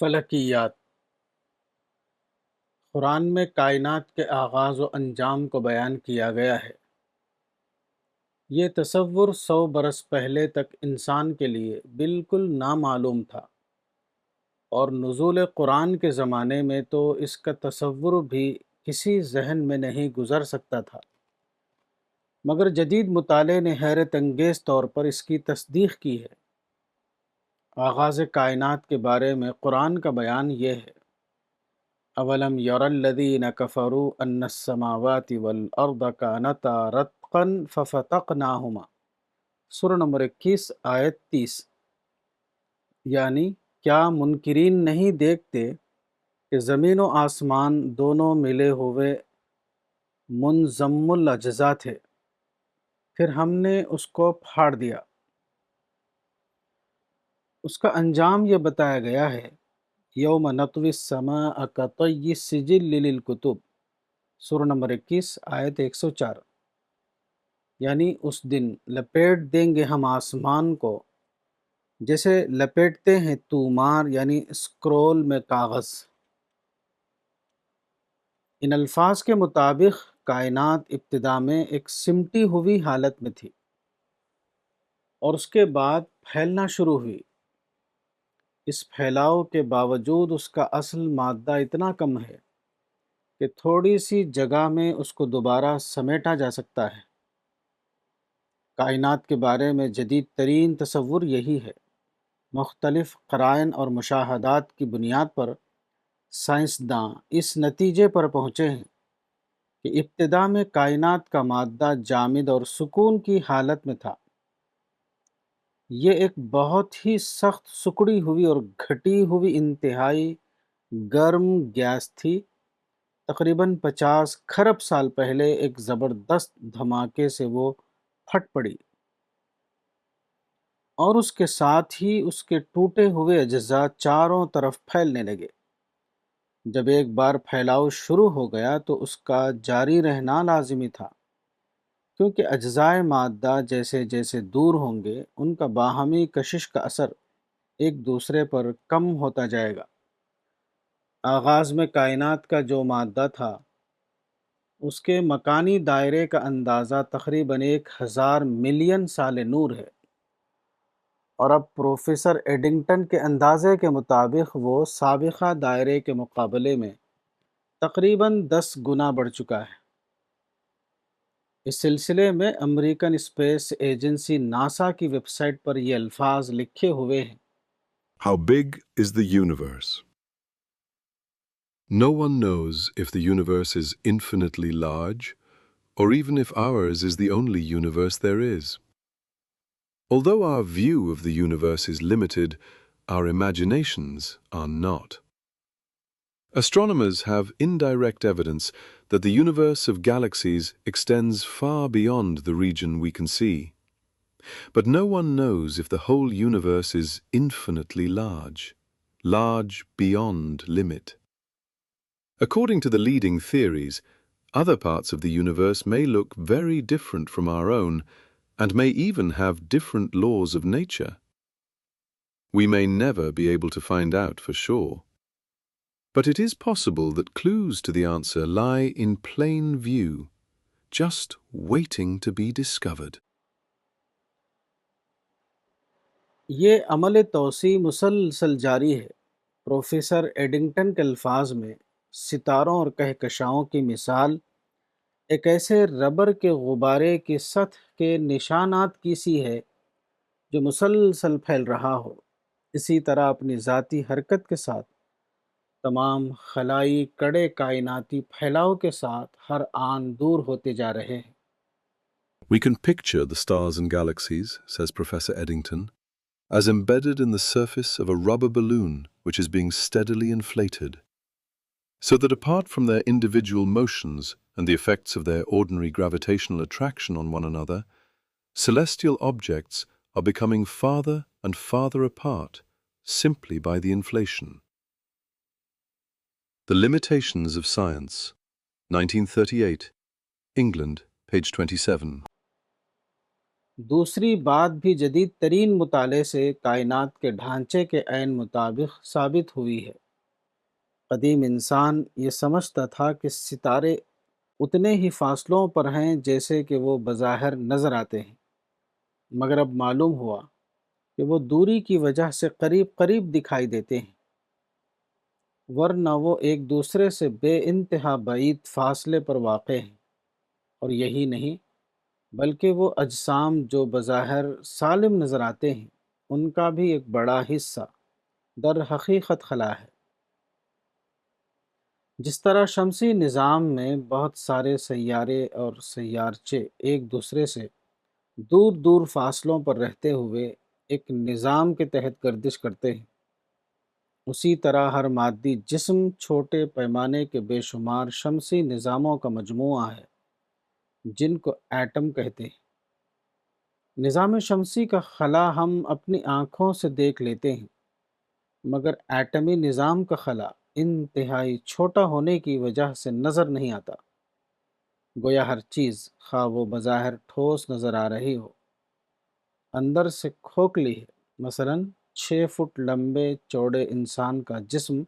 فلکیات قرآن میں کائنات کے آغاز و انجام کو بیان کیا گیا ہے۔ یہ تصور 100 برس پہلے تک انسان کے لیے بالکل نامعلوم تھا، اور نزول قرآن کے زمانے میں تو اس کا تصور بھی کسی ذہن میں نہیں گزر سکتا تھا، مگر جدید مطالعے نے حیرت انگیز طور پر اس کی تصدیق کی ہے۔ آغاز کائنات کے بارے میں قرآن کا بیان یہ ہے: اولم یر الذین کفروا ان السماوات والارض کانتا رتقا ففتقناہما، سورہ نمبر 21 آیت 30۔ یعنی کیا منکرین نہیں دیکھتے کہ زمین و آسمان دونوں ملے ہوئے منضم الاجزاء تھے، پھر ہم نے اس کو پھاڑ دیا۔ اس کا انجام یہ بتایا گیا ہے: یوم نطوی السماء کطی السجل للکتب، سورہ نمبر 21 آیت 104۔ یعنی اس دن لپیٹ دیں گے ہم آسمان کو جیسے لپیٹتے ہیں تومار یعنی اسکرول میں کاغذ۔ ان الفاظ کے مطابق کائنات ابتدا میں ایک سمٹی ہوئی حالت میں تھی، اور اس کے بعد پھیلنا شروع ہوئی۔ اس پھیلاؤ کے باوجود اس کا اصل مادہ اتنا کم ہے کہ تھوڑی سی جگہ میں اس کو دوبارہ سمیٹا جا سکتا ہے۔ کائنات کے بارے میں جدید ترین تصور یہی ہے۔ مختلف قرائن اور مشاہدات کی بنیاد پر سائنسداں اس نتیجے پر پہنچے ہیں کہ ابتدا میں کائنات کا مادہ جامد اور سکون کی حالت میں تھا۔ یہ ایک بہت ہی سخت سکڑی ہوئی اور گھٹی ہوئی انتہائی گرم گیس تھی۔ تقریباً 50 کھرب سال پہلے ایک زبردست دھماکے سے وہ پھٹ پڑی، اور اس کے ساتھ ہی اس کے ٹوٹے ہوئے اجزاء چاروں طرف پھیلنے لگے۔ جب ایک بار پھیلاؤ شروع ہو گیا تو اس کا جاری رہنا لازمی تھا، کیونکہ اجزائے مادہ جیسے جیسے دور ہوں گے ان کا باہمی کشش کا اثر ایک دوسرے پر کم ہوتا جائے گا۔ آغاز میں کائنات کا جو مادہ تھا اس کے مکانی دائرے کا اندازہ تقریباً 1000 ملین سال نور ہے، اور اب پروفیسر ایڈنگٹن کے اندازے کے مطابق وہ سابقہ دائرے کے مقابلے میں تقریباً 10 گنا بڑھ چکا ہے۔ اس سلسلے میں امریکن اسپیس ایجنسی ناسا کی ویب سائٹ پر یہ الفاظ لکھے ہوئے ہیں: How big is the universe? No one knows if the universe is infinitely large, or even if ours is the only universe there is. Although our view of the universe is limited, our imaginations are not. Astronomers have indirect evidence that the universe of galaxies extends far beyond the region we can see. But no one knows if the whole universe is infinitely large, large beyond limit. According to the leading theories, other parts of the universe may look very different from our own, and may even have different laws of nature. We may never be able to find out for sure. But it is possible that clues to the answer lie in plain view, just waiting to be discovered. یہ عمل توسیع مسلسل جاری ہے۔ Professor Eddington کے الفاظ میں ستاروں اور کہکشاؤں کی مثال ایک ایسے ربر کے غبارے کی سطح کے نشانات کی سی ہے جو مسلسل پھیل رہا ہو۔ اسی طرح اپنی ذاتی حرکت کے ساتھ تمام خلائی کڑے کائناتی پھیلاؤ کے ساتھ ہر آن دور ہوتے جا رہے ہیں۔ We can picture the stars and galaxies, says Professor Eddington, as embedded in the surface of a rubber balloon which is being steadily inflated, so that apart from their individual motions and the effects of their ordinary gravitational attraction on one another, celestial objects are becoming farther and farther apart simply by the inflation. The Limitations of Science, 1938, England, page 27. دوسری بات بھی جدید ترین مطالعے سے کائنات کے ڈھانچے کے عین مطابق ثابت ہوئی ہے۔ قدیم انسان یہ سمجھتا تھا کہ ستارے اتنے ہی فاصلوں پر ہیں جیسے کہ وہ بظاہر نظر آتے ہیں، مگر اب معلوم ہوا کہ وہ دوری کی وجہ سے قریب قریب دکھائی دیتے ہیں، ورنہ وہ ایک دوسرے سے بے انتہا بعید فاصلے پر واقع ہیں۔ اور یہی نہیں، بلکہ وہ اجسام جو بظاہر سالم نظر آتے ہیں، ان کا بھی ایک بڑا حصہ در حقیقت خلا ہے۔ جس طرح شمسی نظام میں بہت سارے سیارے اور سیارچے ایک دوسرے سے دور دور فاصلوں پر رہتے ہوئے ایک نظام کے تحت گردش کرتے ہیں، اسی طرح ہر مادی جسم چھوٹے پیمانے کے بے شمار شمسی نظاموں کا مجموعہ ہے، جن کو ایٹم کہتے ہیں۔ نظام شمسی کا خلا ہم اپنی آنکھوں سے دیکھ لیتے ہیں، مگر ایٹمی نظام کا خلا انتہائی چھوٹا ہونے کی وجہ سے نظر نہیں آتا۔ گویا ہر چیز، خواہ وہ بظاہر ٹھوس نظر آ رہی ہو، اندر سے کھوکھلی ہے۔ مثلاً 6 فٹ لمبے چوڑے انسان کا جسم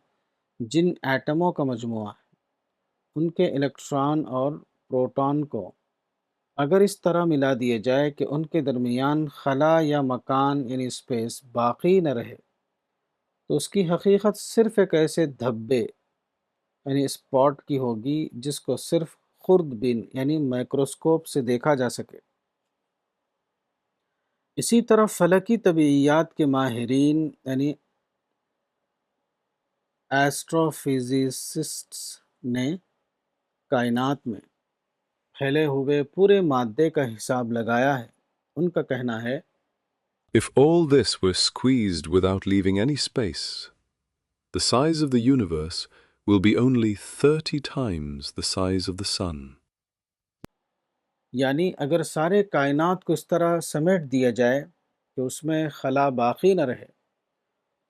جن ایٹموں کا مجموعہ ہے، ان کے الیکٹران اور پروٹون کو اگر اس طرح ملا دیا جائے کہ ان کے درمیان خلا یا مکان یعنی اسپیس باقی نہ رہے، تو اس کی حقیقت صرف ایک ایسے دھبے یعنی اسپاٹ کی ہوگی جس کو صرف خوردبین یعنی مائکروسکوپ سے دیکھا جا سکے۔ اسی طرح فلکی طبیعیات کے ماہرین یعنی ایسٹرو فزسسٹس نے کائنات میں پھیلے ہوئے پورے مادے کا حساب لگایا ہے۔ ان کا کہنا ہے، If all this were squeezed without leaving any space, the size of the universe will be only 30 times the size of the sun. یعنی اگر سارے کائنات کو اس طرح سمیٹ دیا جائے کہ اس میں خلا باقی نہ رہے،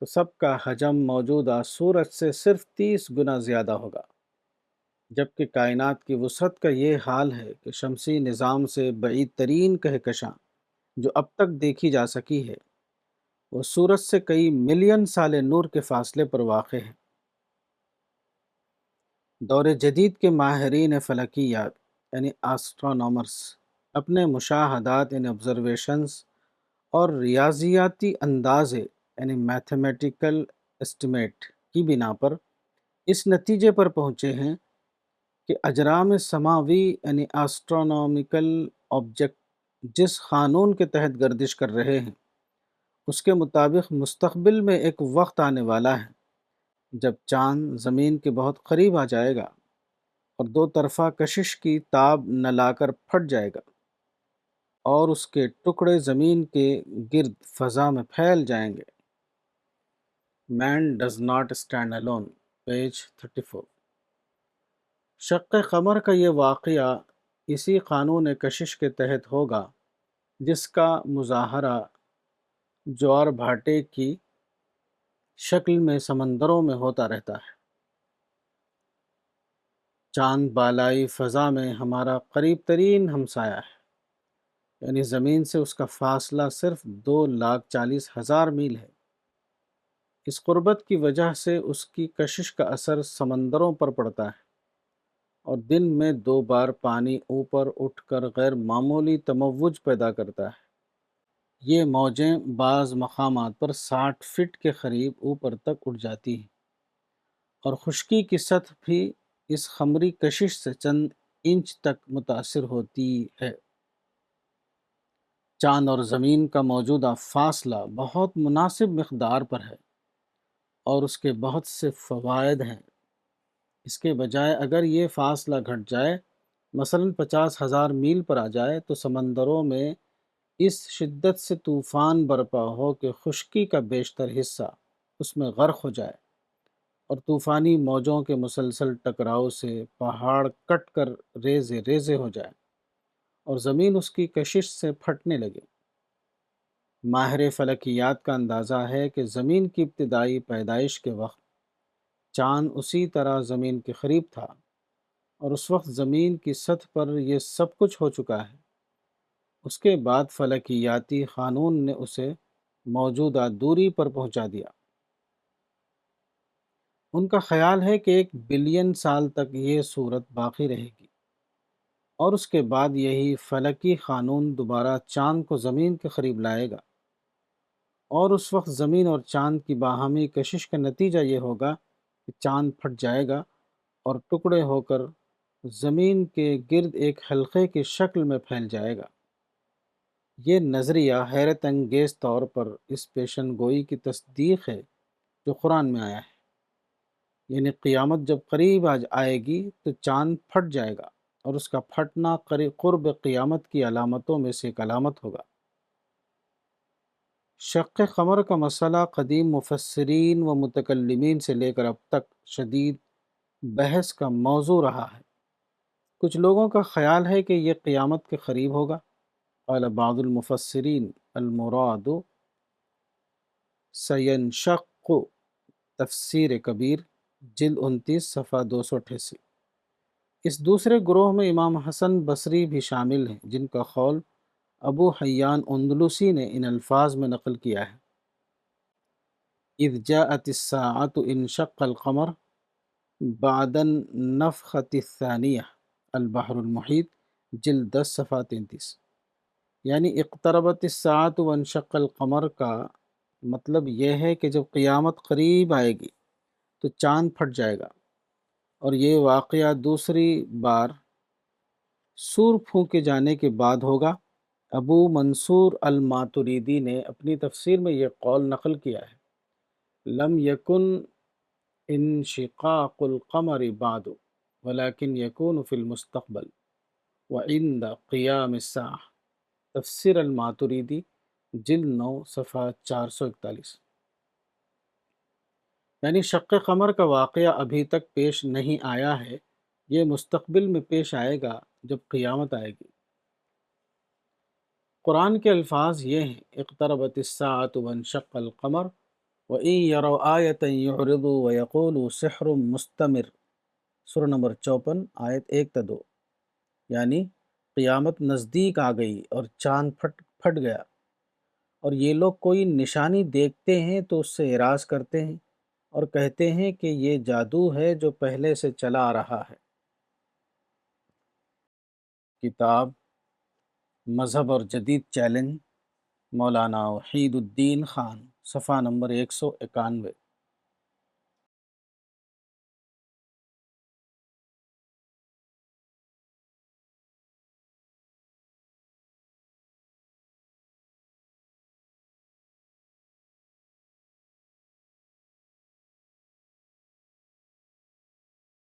تو سب کا حجم موجودہ سورج سے صرف 30 گنا زیادہ ہوگا۔ جبکہ کائنات کی وسعت کا یہ حال ہے کہ شمسی نظام سے بعید ترین کہکشاں جو اب تک دیکھی جا سکی ہے، وہ سورج سے کئی ملین سال نور کے فاصلے پر واقع ہے۔ دور جدید کے ماہرین فلکیات یعنی آسٹرونامرز اپنے مشاہدات یعنی آبزرویشنز اور ریاضیاتی اندازے یعنی میتھمیٹیکل اسٹیمیٹ کی بنا پر اس نتیجے پر پہنچے ہیں کہ اجرام سماوی یعنی آسٹرونومیکل آبجیکٹ جس قانون کے تحت گردش کر رہے ہیں، اس کے مطابق مستقبل میں ایک وقت آنے والا ہے جب چاند زمین کے بہت قریب آ جائے گا اور دو طرفہ کشش کی تاب نہ لا کر پھٹ جائے گا اور اس کے ٹکڑے زمین کے گرد فضا میں پھیل جائیں گے۔ Man does not stand alone, page 34۔ شق قمر کا یہ واقعہ اسی قانون کشش کے تحت ہوگا جس کا مظاہرہ جوار بھاٹے کی شکل میں سمندروں میں ہوتا رہتا ہے۔ چاند بالائی فضا میں ہمارا قریب ترین ہمسایہ ہے، یعنی زمین سے اس کا فاصلہ صرف 2,40,000 میل ہے۔ اس قربت کی وجہ سے اس کی کشش کا اثر سمندروں پر پڑتا ہے اور دن میں 2 بار پانی اوپر اٹھ کر غیر معمولی تموج پیدا کرتا ہے۔ یہ موجیں بعض مقامات پر 60 فٹ کے قریب اوپر تک اٹھ جاتی ہیں، اور خشکی کی سطح بھی اس خمری کشش سے چند انچ تک متاثر ہوتی ہے۔ چاند اور زمین کا موجودہ فاصلہ بہت مناسب مقدار پر ہے اور اس کے بہت سے فوائد ہیں۔ اس کے بجائے اگر یہ فاصلہ گھٹ جائے، مثلاً 50,000 میل پر آ جائے، تو سمندروں میں اس شدت سے طوفان برپا ہو کہ خشکی کا بیشتر حصہ اس میں غرق ہو جائے اور طوفانی موجوں کے مسلسل ٹکراؤ سے پہاڑ کٹ کر ریزے ریزے ہو جائے اور زمین اس کی کشش سے پھٹنے لگے۔ ماہر فلکیات کا اندازہ ہے کہ زمین کی ابتدائی پیدائش کے وقت چاند اسی طرح زمین کے قریب تھا، اور اس وقت زمین کی سطح پر یہ سب کچھ ہو چکا ہے، اس کے بعد فلکیاتی قانون نے اسے موجودہ دوری پر پہنچا دیا۔ ان کا خیال ہے کہ 1 بلین سال تک یہ صورت باقی رہے گی، اور اس کے بعد یہی فلکی قانون دوبارہ چاند کو زمین کے قریب لائے گا، اور اس وقت زمین اور چاند کی باہمی کشش کا نتیجہ یہ ہوگا کہ چاند پھٹ جائے گا اور ٹکڑے ہو کر زمین کے گرد ایک حلقے کی شکل میں پھیل جائے گا۔ یہ نظریہ حیرت انگیز طور پر اس پیشن گوئی کی تصدیق ہے جو قرآن میں آیا ہے، یعنی قیامت جب قریب آئے گی تو چاند پھٹ جائے گا، اور اس کا پھٹنا قرب قیامت کی علامتوں میں سے ایک علامت ہوگا۔ شق قمر کا مسئلہ قدیم مفسرین و متکلمین سے لے کر اب تک شدید بحث کا موضوع رہا ہے۔ کچھ لوگوں کا خیال ہے کہ یہ قیامت کے قریب ہوگا۔ قال بعض المفسرین المراد سینشق، تفسیر کبیر جلد 29 صفحہ 288۔ اس دوسرے گروہ میں امام حسن بصری بھی شامل ہیں، جن کا قول ابو حیان اندلسی نے ان الفاظ میں نقل کیا ہے: اذ جاءت الساعة انشق القمر بعد النفخة الثانیہ، البحر المحیط جلد 10 صفحہ 33۔ یعنی اقتربت الساعة وانشق القمر کا مطلب یہ ہے کہ جب قیامت قریب آئے گی تو چاند پھٹ جائے گا، اور یہ واقعہ دوسری بار سور پھونکے جانے کے بعد ہوگا۔ ابو منصور الماتریدی نے اپنی تفسیر میں یہ قول نقل کیا ہے: لم یکن انشقاق القمر بعد ولكن يكون في المستقبل وعند قیام الساعة، تفسیر الماتریدی جلد 9 صفحہ 441۔ یعنی شق قمر کا واقعہ ابھی تک پیش نہیں آیا ہے، یہ مستقبل میں پیش آئے گا جب قیامت آئے گی۔ قرآن کے الفاظ یہ ہیں: اقتربت الساعة وانشق القمر وإن يروا آية يعرضوا ويقولوا سحر مستمر، سورہ نمبر 54 آیت 1 تا 2۔ یعنی قیامت نزدیک آ گئی اور چاند پھٹ گیا، اور یہ لوگ کوئی نشانی دیکھتے ہیں تو اس سے اعراض کرتے ہیں اور کہتے ہیں کہ یہ جادو ہے جو پہلے سے چلا آ رہا ہے۔ کتاب مذہب اور جدید چیلنج، مولانا وحید الدین خان، صفحہ نمبر 191۔